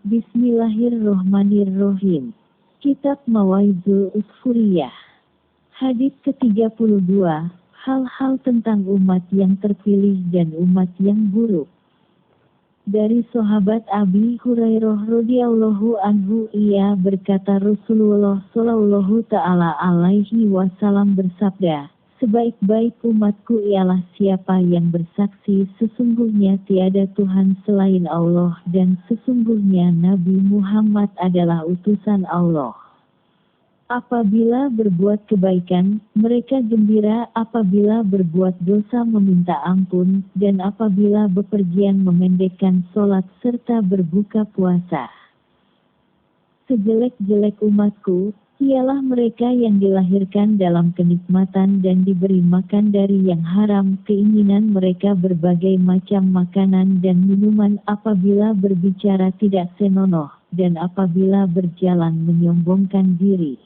Bismillahirrohmanirrohim. Kitab Mawaidul Usfuriyah. Hadits ke-32, hal-hal tentang umat yang terpilih dan umat yang buruk. Dari sahabat Abi Hurairah radhiyallahu anhu, ia berkata, Rasulullah shallallahu ta'ala alaihi wasallam bersabda, sebaik-baik umatku ialah siapa yang bersaksi sesungguhnya tiada Tuhan selain Allah dan sesungguhnya Nabi Muhammad adalah utusan Allah. Apabila berbuat kebaikan, mereka gembira, apabila berbuat dosa meminta ampun, dan apabila bepergian memendekkan sholat serta berbuka puasa. Sejelek-jelek umatku, ialah mereka yang dilahirkan dalam kenikmatan dan diberi makan dari yang haram, keinginan mereka berbagai macam makanan dan minuman, apabila berbicara tidak senonoh, dan apabila berjalan menyombongkan diri.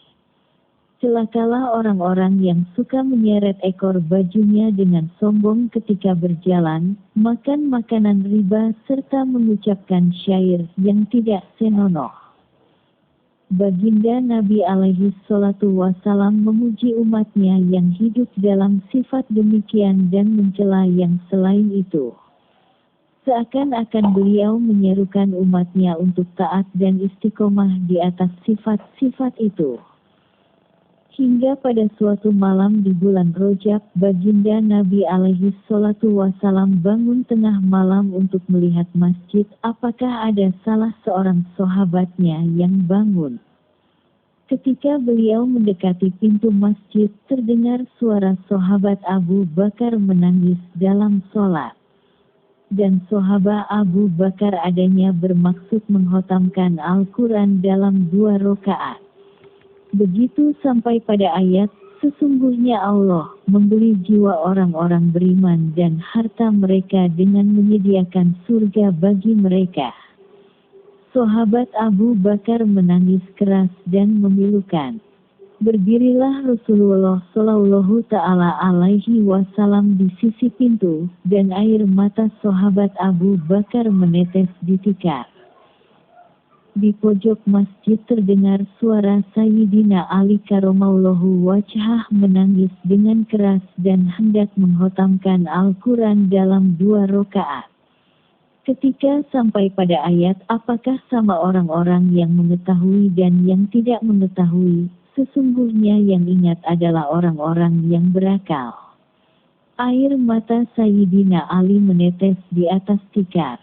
Celakalah orang-orang yang suka menyeret ekor bajunya dengan sombong ketika berjalan, makan makanan riba serta mengucapkan syair yang tidak senonoh. Baginda Nabi alaihi salatu wasalam memuji umatnya yang hidup dalam sifat demikian dan mencela yang selain itu. Seakan-akan beliau menyerukan umatnya untuk taat dan istiqomah di atas sifat-sifat itu. Hingga pada suatu malam di bulan Rajab, baginda Nabi alaihi salatu wasalam bangun tengah malam untuk melihat masjid, apakah ada salah seorang sahabatnya yang bangun. Ketika beliau mendekati pintu masjid, terdengar suara sahabat Abu Bakar menangis dalam sholat. Dan sahabat Abu Bakar adanya bermaksud menghotamkan Al-Quran dalam 2 rakaat. Begitu sampai pada ayat, sesungguhnya Allah membeli jiwa orang-orang beriman dan harta mereka dengan menyediakan surga bagi mereka. Sahabat Abu Bakar menangis keras dan memilukan. Berdirilah Rasulullah shallallahu ta'ala alaihi wasallam di sisi pintu, dan air mata sahabat Abu Bakar menetes di tikar. Di pojok masjid terdengar suara Sayyidina Ali karramallahu wajhah menangis dengan keras dan hendak menghotamkan Al-Quran dalam 2 rakaat. Ketika sampai pada ayat, apakah sama orang-orang yang mengetahui dan yang tidak mengetahui, sesungguhnya yang ingat adalah orang-orang yang berakal. Air mata Sayyidina Ali menetes di atas tikar.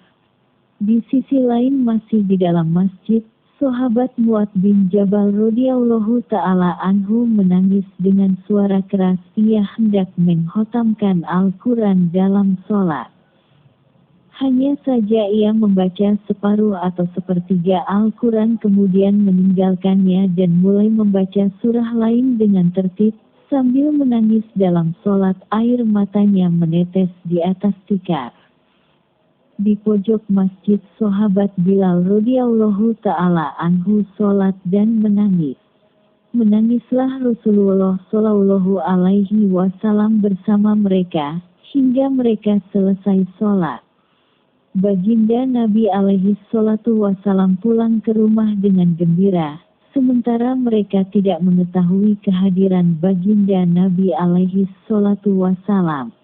Di sisi lain masih di dalam masjid, sahabat Mu'adz bin Jabal radhiyallahu ta'ala anhu menangis dengan suara keras, ia hendak menghotamkan Al-Quran dalam sholat. Hanya saja ia membaca separuh atau sepertiga Al-Quran kemudian meninggalkannya dan mulai membaca surah lain dengan tertib, sambil menangis dalam sholat, air matanya menetes di atas tikar. Di pojok masjid sahabat Bilal radhiyallahu ta'ala anhu sholat dan menangis. Menangislah Rasulullah shallallahu alaihi wasallam bersama mereka, hingga mereka selesai sholat. Baginda Nabi alaihi salatu wasallam pulang ke rumah dengan gembira, sementara mereka tidak mengetahui kehadiran baginda Nabi alaihi salatu wasallam.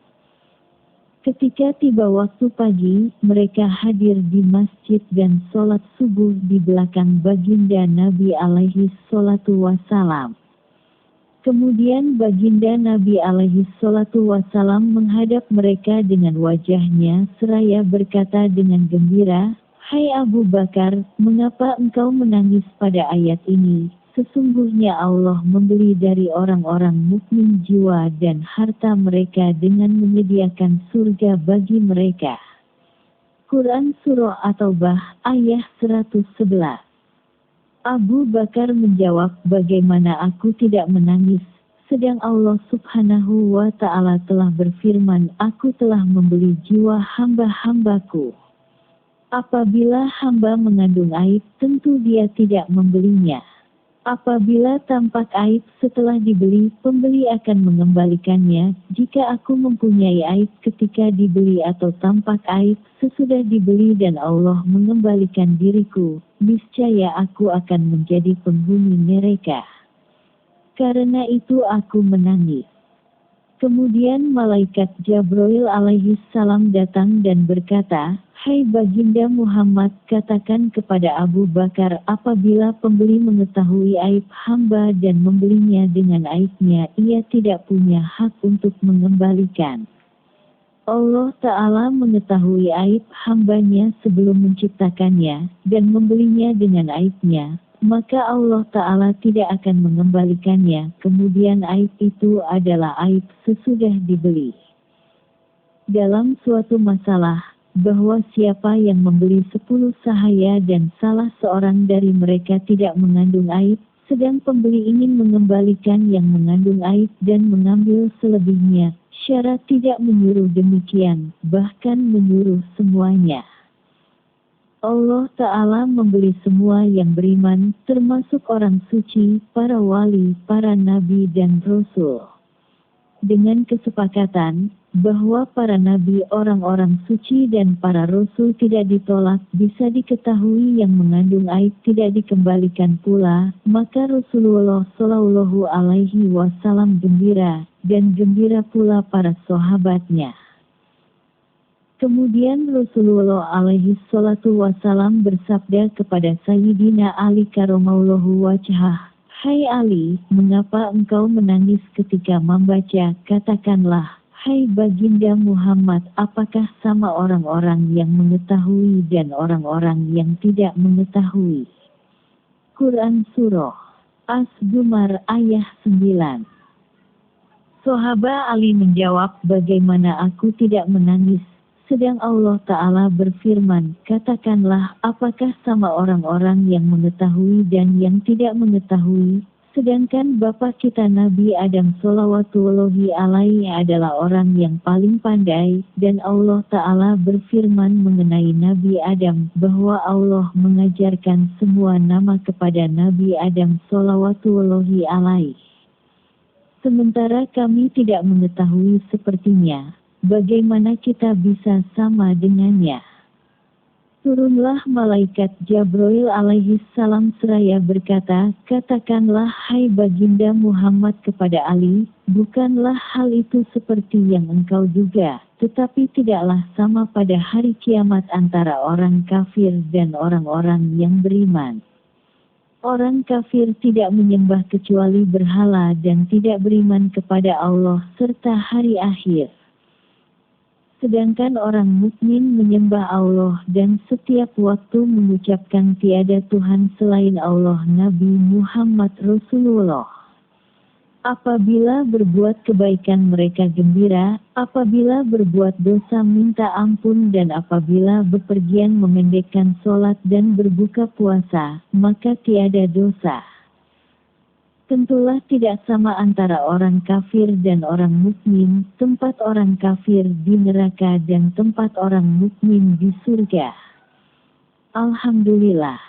Ketika tiba waktu pagi, mereka hadir di masjid dan sholat subuh di belakang baginda Nabi alaihi salatu wasalam. Kemudian baginda Nabi alaihi salatu wasalam menghadap mereka dengan wajahnya seraya berkata dengan gembira, Hai Abu Bakar, mengapa engkau menangis pada ayat ini? Sesungguhnya Allah membeli dari orang-orang mukmin jiwa dan harta mereka dengan menyediakan surga bagi mereka. Quran Surah At-Taubah, ayat 111. Abu Bakar menjawab, bagaimana aku tidak menangis, sedang Allah subhanahu wa ta'ala telah berfirman, aku telah membeli jiwa hamba-hambaku. Apabila hamba mengandung aib, tentu dia tidak membelinya. Apabila tampak aib setelah dibeli, pembeli akan mengembalikannya. Jika aku mempunyai aib ketika dibeli atau tampak aib sesudah dibeli dan Allah mengembalikan diriku, niscaya aku akan menjadi penghuni neraka. Karena itu aku menangis. Kemudian malaikat Jibril alaihi salam datang dan berkata, "Hai baginda Muhammad, katakan kepada Abu Bakar apabila pembeli mengetahui aib hamba dan membelinya dengan aibnya, ia tidak punya hak untuk mengembalikan. Allah Ta'ala mengetahui aib hambanya sebelum menciptakannya, dan membelinya dengan aibnya, maka Allah Ta'ala tidak akan mengembalikannya, kemudian aib itu adalah aib sesudah dibeli." Dalam suatu masalah, bahwa siapa yang membeli 10 sahaya dan salah seorang dari mereka tidak mengandung aib, sedang pembeli ingin mengembalikan yang mengandung aib dan mengambil selebihnya, syarat tidak menyuruh demikian, bahkan menyuruh semuanya. Allah Ta'ala membeli semua yang beriman, termasuk orang suci, para wali, para nabi dan rasul. Dengan kesepakatan, bahwa para nabi orang-orang suci dan para rasul tidak ditolak, bisa diketahui yang mengandung aib tidak dikembalikan pula, maka Rasulullah Shallallahu Alaihi Wasallam gembira, dan gembira pula para sahabatnya. Kemudian Rasulullah alaihi salatu wasalam bersabda kepada Sayyidina Ali karramallahu wajhah, "Hai Ali, mengapa engkau menangis ketika membaca?" Katakanlah, "Hai baginda Muhammad, apakah sama orang-orang yang mengetahui dan orang-orang yang tidak mengetahui?" Quran Surah As-Zumar ayat 9. Sahabat Ali menjawab, "Bagaimana aku tidak menangis?" Sedang Allah Ta'ala berfirman, "Katakanlah, apakah sama orang-orang yang mengetahui dan yang tidak mengetahui? Sedangkan Bapa kita Nabi Adam Shallallahu Alaihi adalah orang yang paling pandai, dan Allah Ta'ala berfirman mengenai Nabi Adam, bahwa Allah mengajarkan semua nama kepada Nabi Adam Shallallahu Alaihi. Sementara kami tidak mengetahui sepertinya. Bagaimana kita bisa sama dengannya?" Turunlah malaikat Jibril alaihi salam seraya berkata, "Katakanlah hai baginda Muhammad kepada Ali, bukanlah hal itu seperti yang engkau duga, tetapi tidaklah sama pada hari kiamat antara orang kafir dan orang-orang yang beriman. Orang kafir tidak menyembah kecuali berhala dan tidak beriman kepada Allah serta hari akhir. Sedangkan orang mukmin menyembah Allah dan setiap waktu mengucapkan tiada Tuhan selain Allah." Nabi Muhammad Rasulullah. Apabila berbuat kebaikan mereka gembira, apabila berbuat dosa minta ampun, dan apabila bepergian memendekkan sholat dan berbuka puasa, maka tiada dosa. Tentulah tidak sama antara orang kafir dan orang mukmin, tempat orang kafir di neraka dan tempat orang mukmin di surga. Alhamdulillah.